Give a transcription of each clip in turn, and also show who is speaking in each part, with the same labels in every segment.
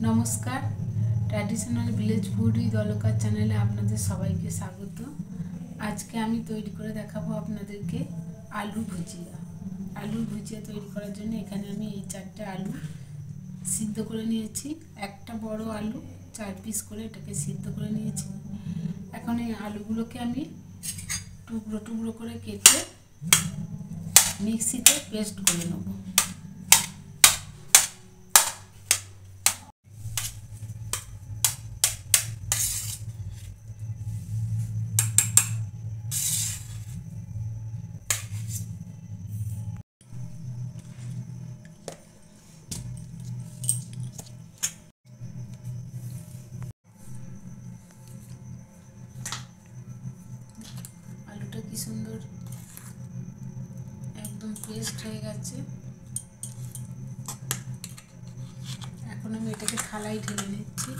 Speaker 1: নমস্কার, traditional village food with Alka চ্যানেলে আপনাদের সবাইকে স্বাগত। আজকে আমি তৈরি করে দেখাবো আপনাদেরকে আলু ভুজিয়া। আলু ভুজিয়া তৈরি করার জন্য এখানে আমি এই 4টে আলু সিদ্ধ করে নিয়েছি। একটা বড় আলু 4 পিস করে এটাকে সিদ্ধ করে নিয়েছি। এখন এই আলুগুলোকে আমি টুকরো টুকরো করে কেটে মিক্সিতে পেস্ট করে নেব। আলুটা কি সুন্দর একদম পেস্ট হয়ে গেছে। এখন আমি এটাকে থালায় ঢেলে নিচ্ছি।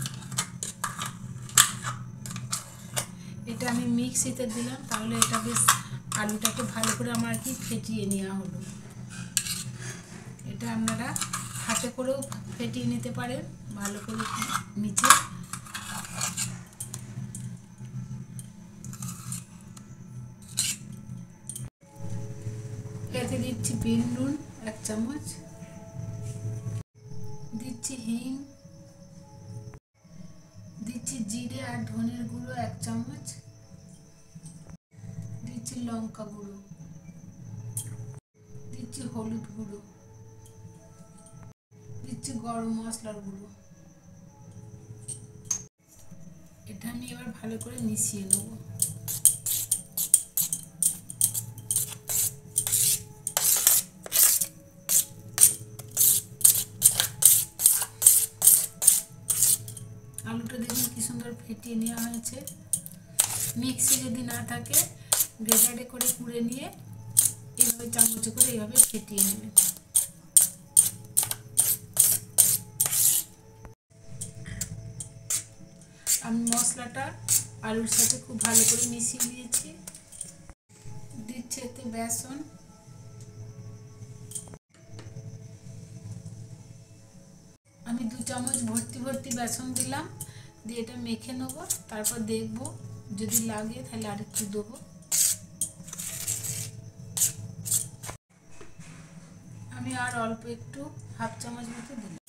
Speaker 1: এটা আমি মিক্সিতে দিলাম, তাহলে এটা বেশ আলুটাকে ভালো করে আমার কি ফেটিয়ে নেওয়া হলো। এটা আপনারা হাতে করেও ফেটিয়ে নিতে পারেন ভালো করে নিচে। এতে দিচ্ছি বিন নুন 1 চামচ, দিচ্ছি হিং, দিচ্ছি জিরে আর ধনের গুঁড়ো 1 চামচ, দিচ্ছি লঙ্কা গুঁড়ো, দিচ্ছি হলুদ গুঁড়ো, দিচ্ছি গরম মশলার গুঁড়ো। এটা আমি এবার ভালো করে মিশিয়ে নেব। আলুটা দেখুন কি সুন্দর ফেটিয়ে নেওয়া হয়েছে। মিক্সি যদি না থাকে গ্রেটারে করে কুড়ে নিয়ে এইভাবে চামচে করে এইভাবে ফেটিয়ে নেবেন। আমি মশলাটা আলুর সাথে খুব ভালো করে মিশিয়ে নিয়েছি। দিচ্ছি এতে বেসন, আমি 2 চামচ ভর্তি ভর্তি বেসন দিলাম। দিয়ে এটা মেখে নেব, তারপর দেখব যদি লাগে তাহলে আরেকটু দেবো। আমি আর অল্প একটু 1/2 চামচ মতো দিলাম।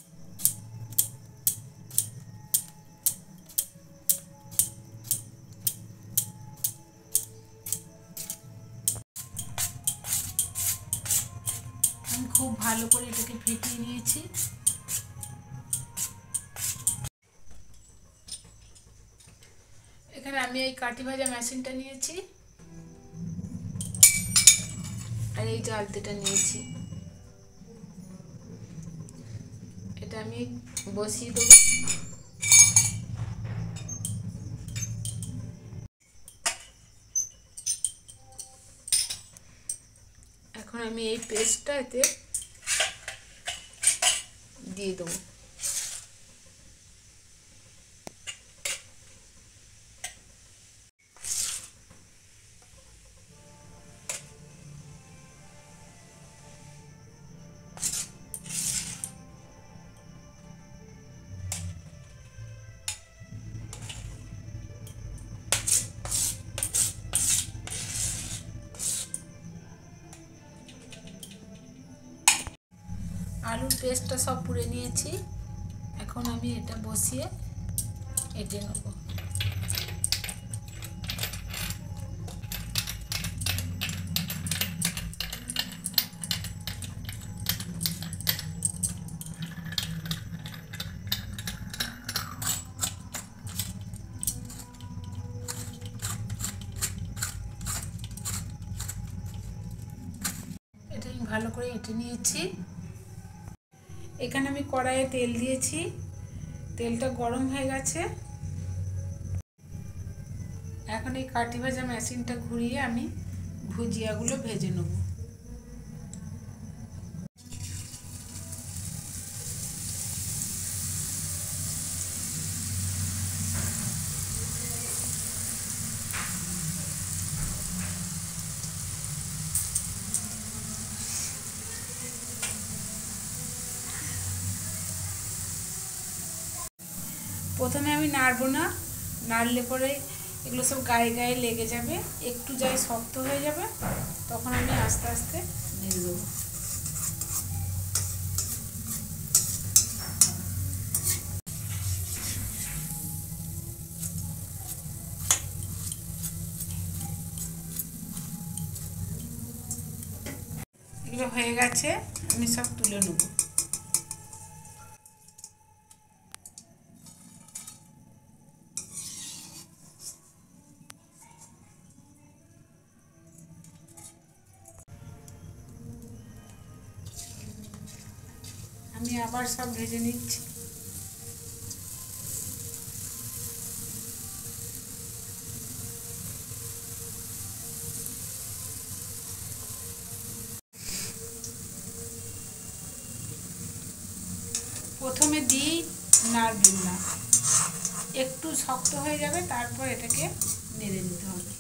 Speaker 1: আমি খুব ভালো করে এটাকে ফেটিয়ে নিয়েছি। এখানে আমি এই কাঠি ভাজা মেশিনটা নিয়েছি আর এই জালতিটা নিয়েছি। এটা আমি বসিয়ে দেবো। এখন আমি এই পেস্টটা এতে দিয়ে দেবো। আলুর পেস্টটা সব পুড়ে নিয়েছি। এখন আমি এটা বসিয়ে এঁটে নেব। এটা আমি ভালো করে এঁটে নিয়েছি। এখানে আমি কড়াইয়ে তেল দিয়েছি, তেলটা গরম হয়ে গেছে। এখন এই কাঠি ভাজা মেশিনটা ঘুরিয়ে আমি ভুজিয়াগুলো ভেজে নেব। প্রথমে আমি নাড়বো না, নাড়লে পরে এগুলো সব গায়ে গায়ে লেগে যাবে, একটু যাই শক্ত হয়ে যাবে তখন আমি আস্তে আস্তে নেড়ে দেবো। এগুলো হয়ে গেছে, আমি সব তুলে নেব। আমি আবার সব ভেজে নিচ্ছি। প্রথমে দিই নাড়বেন না, একটু শক্ত হয়ে যাবে তারপর এটাকে নেড়ে নিতে হবে।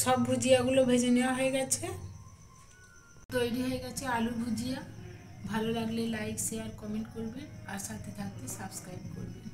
Speaker 1: সব ভুজিয়াগুলো ভেজে নেওয়া হয়ে গেছে, তৈরি হয়ে গেছে আলু ভুজিয়া। ভালো লাগলে লাইক শেয়ার কমেন্ট করবেন আর সাথে থাকতে সাবস্ক্রাইব করবেন।